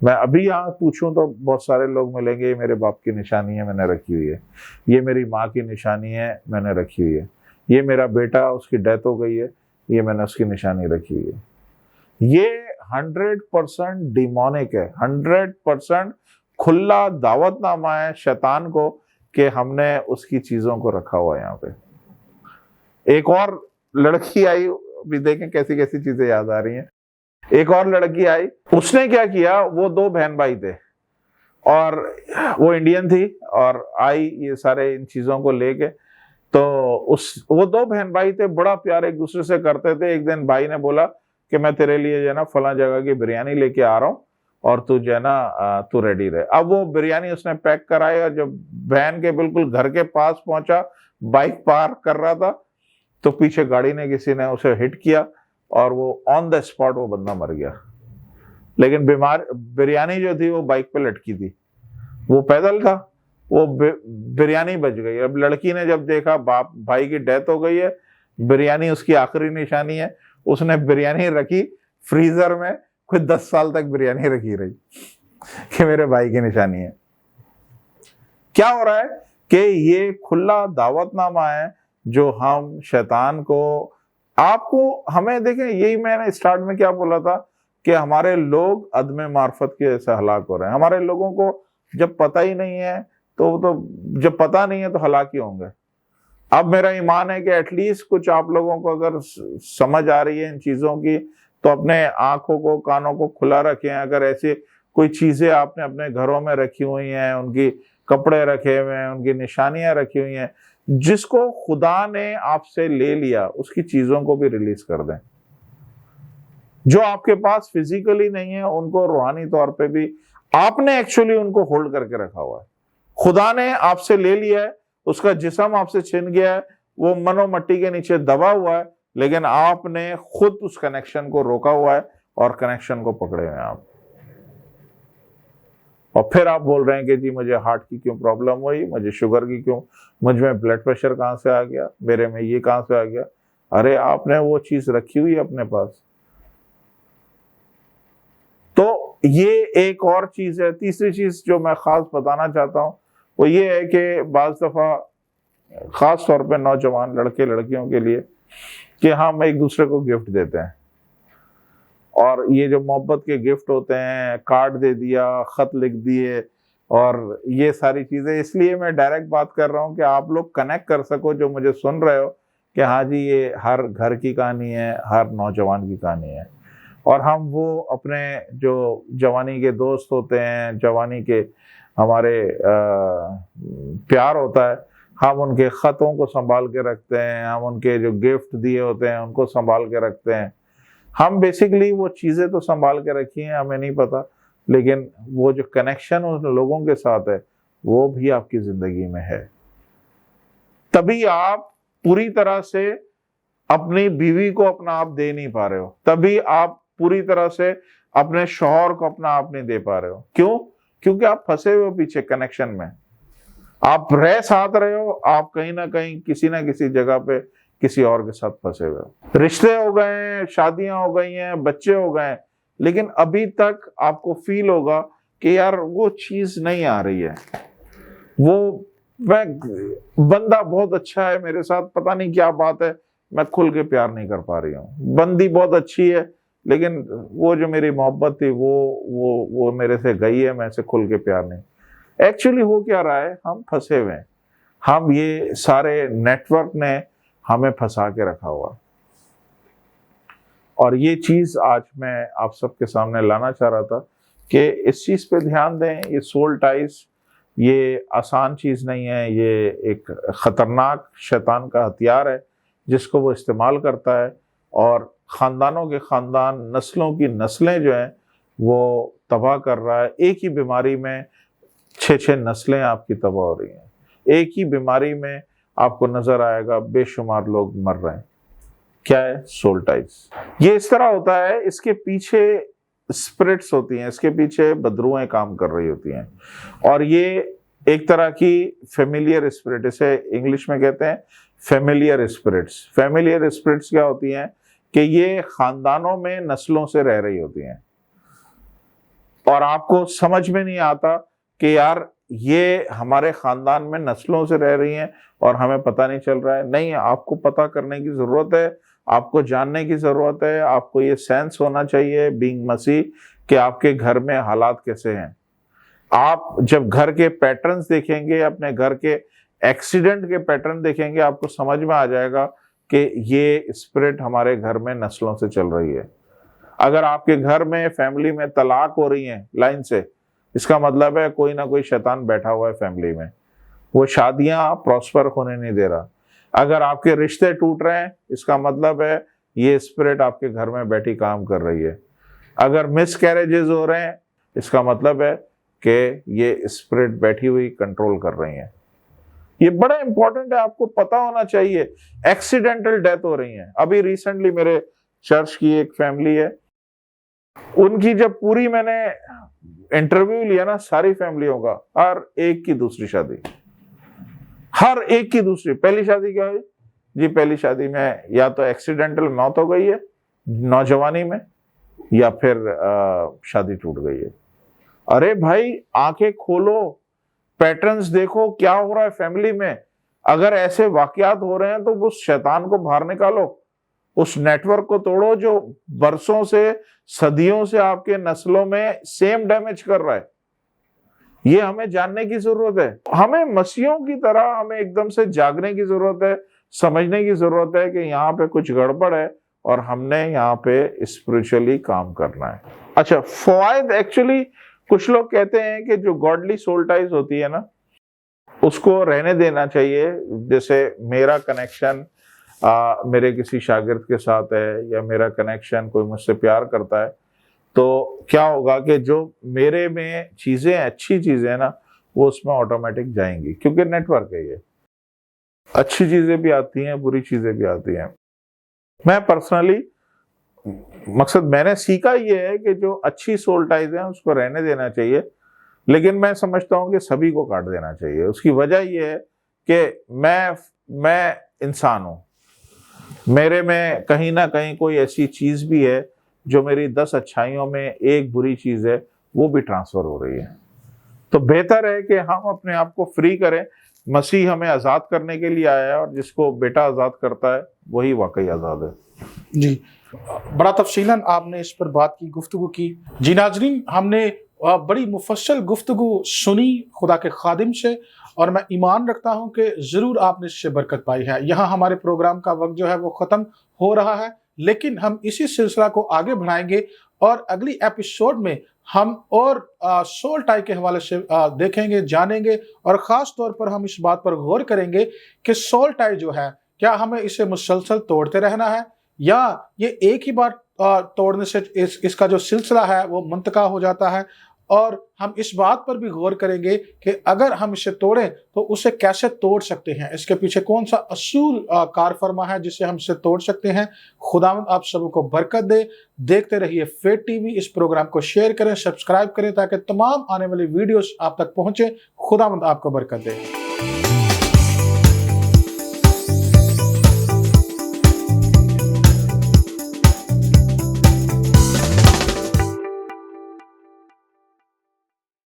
मैं अभी यहाँ पूछूं तो बहुत सारे लोग मिलेंगे, ये मेरे बाप की निशानी है, मैंने रखी हुई है, ये मेरी माँ की निशानी है, मैंने रखी हुई है, ये मेरा बेटा उसकी डेथ हो गई है, ये मैंने उसकी निशानी रखी हुई है। ये 100% डिमोनिक है, 100% खुला दावतनामा है शैतान को कि हमने उसकी चीजों को रखा हुआ है यहाँ पे। एक और लड़की आई, अभी देखें कैसी कैसी चीजें याद आ रही हैं। एक और लड़की आई, उसने क्या किया, वो 2 बहन भाई थे और वो इंडियन थी, और आई ये सारे इन चीजों को लेके। तो वो 2 बहन भाई थे, बड़ा प्यार एक दूसरे से करते थे। एक दिन भाई ने बोला कि मैं तेरे लिए जो है ना फला जगह की बिरयानी लेके आ रहा हूँ, और तू जो है ना तू रेडी रहे। अब वो बिरयानी उसने पैक कराई, और जब बहन के बिल्कुल घर के पास पहुंचा, बाइक पार कर रहा था, तो पीछे गाड़ी ने किसी ने उसे हिट किया, और वो ऑन द स्पॉट वो बंदा मर गया। लेकिन बिरयानी जो थी वो बाइक पे लटकी थी, वो पैदल था, वो बिरयानी बच गई। अब लड़की ने जब देखा बाप भाई की डेथ हो गई है, बिरयानी उसकी आखिरी निशानी है, उसने बिरयानी रखी फ्रीजर में, कोई 10 साल तक बिरयानी रखी रही कि मेरे भाई की निशानी है। क्या हो रहा है कि ये खुला दावतनामा है जो हम शैतान को, आपको हमें देखें, यही मैंने स्टार्ट में क्या बोला था कि हमारे लोग अदम मार्फत के ऐसे हलाक हो रहे हैं। हमारे लोगों को जब पता ही नहीं है तो जब पता नहीं है तो हलाक ही होंगे। अब मेरा ईमान है कि एटलीस्ट कुछ आप लोगों को अगर समझ आ रही है इन चीजों की, तो अपने आंखों को कानों को खुला रखें। अगर ऐसी कोई चीजें आपने अपने घरों में रखी हुई हैं, उनकी कपड़े रखे हुए हैं, उनकी निशानियां रखी हुई हैं, जिसको खुदा ने आपसे ले लिया, उसकी चीजों को भी रिलीज कर दें। जो आपके पास फिजिकली नहीं है, उनको रूहानी तौर पे भी आपने एक्चुअली उनको होल्ड करके रखा हुआ है। खुदा ने आपसे ले लिया है, उसका जिस्म आपसे छिन गया है, वो मनो मट्टी के नीचे दबा हुआ है, लेकिन आपने खुद उस कनेक्शन को रोका हुआ है और कनेक्शन को पकड़े हुए हैं आप। और फिर आप बोल रहे हैं कि जी मुझे हार्ट की क्यों प्रॉब्लम हुई, मुझे शुगर की क्यों, मुझ में ब्लड प्रेशर कहां से आ गया, मेरे में ये कहां से आ गया। अरे आपने वो चीज रखी हुई है अपने पास। तो ये एक और चीज है। तीसरी चीज जो मैं खास बताना चाहता हूं वो ये है कि बाज दफा खास तौर पे नौजवान लड़के लड़कियों के लिए कि हम एक दूसरे को गिफ्ट देते हैं, और ये जो मोहब्बत के गिफ्ट होते हैं, कार्ड दे दिया, खत लिख दिए, और ये सारी चीजें, इसलिए मैं डायरेक्ट बात कर रहा हूँ कि आप लोग कनेक्ट कर सको जो मुझे सुन रहे हो कि हाँ जी ये हर घर की कहानी है, हर नौजवान की कहानी है। और हम वो अपने जो जवानी के दोस्त होते हैं, जवानी के हमारे प्यार होता है, हम उनके खतों को संभाल के रखते हैं, हम उनके जो गिफ्ट दिए होते हैं उनको संभाल के रखते हैं। हम बेसिकली वो चीजें तो संभाल के रखी हैं, हमें नहीं पता, लेकिन वो जो कनेक्शन उन लोगों के साथ है वो भी आपकी जिंदगी में है। तभी आप पूरी तरह से अपनी बीवी को अपना आप दे नहीं पा रहे हो, तभी आप पूरी तरह से अपने शौहर को अपना आप नहीं दे पा रहे हो। क्यों? क्योंकि आप फंसे हुए हो पीछे कनेक्शन में। आप रह साथ रहे हो, आप कहीं ना कहीं किसी ना किसी जगह पे किसी और के साथ फंसे हुए हो। रिश्ते हो गए हैं, शादियां हो गई हैं, बच्चे हो गए हैं, लेकिन अभी तक आपको फील होगा कि यार वो चीज नहीं आ रही है। वो मैं बंदा बहुत अच्छा है मेरे साथ, पता नहीं क्या बात है, मैं खुल के प्यार नहीं कर पा रही हूँ। बंदी बहुत अच्छी है, लेकिन वो जो मेरी मोहब्बत थी वो मेरे से गई है, मैं से खुल के प्यार नहीं। एक्चुअली हो क्या रहा है, हम फंसे हुए हैं। हम ये सारे नेटवर्क ने हमें फंसा के रखा हुआ, और ये चीज आज मैं आप सबके सामने लाना चाह रहा था कि इस चीज पे ध्यान दें। ये सोल टाइज ये आसान चीज नहीं है, ये एक खतरनाक शैतान का हथियार है जिसको वो इस्तेमाल करता है, और खानदानों के खानदान, नस्लों की नस्लें जो हैं वो तबाह कर रहा है। एक ही बीमारी में 6-6 नस्लें आपकी तबाह हो रही हैं। एक ही बीमारी में आपको नजर आएगा बेशुमार लोग मर रहे हैं। क्या है? Soul ties. ये इस तरह होता है, इसके पीछे स्पिरिट्स होती हैं, इसके पीछे बदरूहें काम कर रही होती हैं, और ये एक तरह की फेमिलियर स्पिरिट, इसे इंग्लिश में कहते हैं फेमिलियर स्पिरिट्स। फेमिलियर स्पिरिट्स क्या होती हैं कि ये खानदानों में नस्लों से रह रही होती हैं, और आपको समझ में नहीं आता कि यार ये हमारे खानदान में नस्लों से रह रही हैं और हमें पता नहीं चल रहा है। नहीं, आपको पता करने की जरूरत है, आपको जानने की जरूरत है, आपको ये सेंस होना चाहिए बीइंग मसीह कि आपके घर में हालात कैसे हैं। आप जब घर के पैटर्न्स देखेंगे, अपने घर के एक्सीडेंट के पैटर्न देखेंगे, आपको समझ में आ जाएगा कि ये स्पिरिट हमारे घर में नस्लों से चल रही है। अगर आपके घर में, फैमिली में तलाक हो रही है लाइन से, इसका मतलब है कोई ना कोई शैतान बैठा हुआ है फैमिली में, वो शादियां प्रॉस्पर होने नहीं दे रहा। अगर आपके रिश्ते टूट रहे हैं, इसका मतलब है ये स्पिरिट आपके घर में बैठी काम कर रही है। अगर मिस कैरेजेस हो रहे हैं, इसका मतलब है कि ये स्पिरिट बैठी हुई कंट्रोल कर रही है। ये बड़ा इंपॉर्टेंट है, आपको पता होना चाहिए। एक्सीडेंटल डेथ हो रही है। अभी रिसेंटली मेरे चर्च की एक फैमिली है, उनकी जब पूरी मैंने इंटरव्यू लिया ना, सारी फैमिलियों का, हर एक की दूसरी शादी, हर एक की दूसरी। पहली शादी क्या हुई जी? पहली शादी में या तो एक्सीडेंटल मौत हो गई है नौजवानी में, या फिर शादी टूट गई है। अरे भाई, आंखें खोलो, पैटर्न्स देखो क्या हो रहा है फैमिली में। अगर ऐसे वाकयात हो रहे हैं तो उस शैतान को बाहर निकालो, उस नेटवर्क को तोड़ो जो बरसों से, सदियों से आपके नस्लों में सेम डैमेज कर रहा है। ये हमें जानने की जरूरत है। हमें मसीहों की तरह हमें एकदम से जागने की जरूरत है, समझने की जरूरत है कि यहाँ पे कुछ गड़बड़ है और हमने यहाँ पे स्पिरिचुअली काम करना है। अच्छा, फवायद एक्चुअली कुछ लोग कहते हैं कि जो गॉडली सोल टाइज होती है ना, उसको रहने देना चाहिए। जैसे मेरा कनेक्शन मेरे किसी शागिर्द के साथ है, या मेरा कनेक्शन कोई मुझसे प्यार करता है, तो क्या होगा कि जो मेरे में चीजें, अच्छी चीजें ना, वो उसमें ऑटोमेटिक जाएंगी, क्योंकि नेटवर्क है ये। अच्छी चीजें भी आती हैं, बुरी चीजें भी आती हैं। मैं पर्सनली, मकसद मैंने सीखा ये है कि जो अच्छी सोल टाइज है उसको रहने देना चाहिए, लेकिन मैं समझता हूँ कि सभी को काट देना चाहिए। उसकी वजह ये है कि मैं इंसान हूँ, मेरे में कहीं ना कहीं कोई ऐसी चीज भी है जो मेरी 10 अच्छाइयों में एक बुरी चीज है, वो भी ट्रांसफर हो रही है। तो बेहतर है कि हम अपने आप को फ्री करें। मसीह हमें आजाद करने के लिए आया है, और जिसको बेटा आजाद करता है वही वाकई आजाद है। जी, बड़ा तफसीलन आपने इस पर बात की, गुफ्तगू की। जी नाजरीन, हमने बड़ी मुफस्सल गुफ्तगू सुनी खुदा के खादिम से, और मैं ईमान रखता हूं कि ज़रूर आपने इससे बरकत पाई है। यहाँ हमारे प्रोग्राम का वक्त जो है वो ख़त्म हो रहा है, लेकिन हम इसी सिलसिला को आगे बढ़ाएंगे, और अगली एपिसोड में हम और सोल टाई के हवाले से देखेंगे, जानेंगे, और ख़ास तौर पर हम इस बात पर गौर करेंगे कि सोल टाई जो है, क्या हमें इसे मुसलसल तोड़ते रहना है, या ये एक ही बार तोड़ने से इसका जो सिलसिला है वो मुंतका हो जाता है, और हम इस बात पर भी गौर करेंगे कि अगर हम इसे तोड़ें तो उसे कैसे तोड़ सकते हैं, इसके पीछे कौन सा असूल कार फरमा है जिससे हम इसे तोड़ सकते हैं। खुदावंद आप सबको बरकत दे। देखते रहिए फेथ टीवी। इस प्रोग्राम को शेयर करें, सब्सक्राइब करें ताकि तमाम आने वाली वीडियोस आप तक पहुंचे। खुदावंद आपको बरकत दे।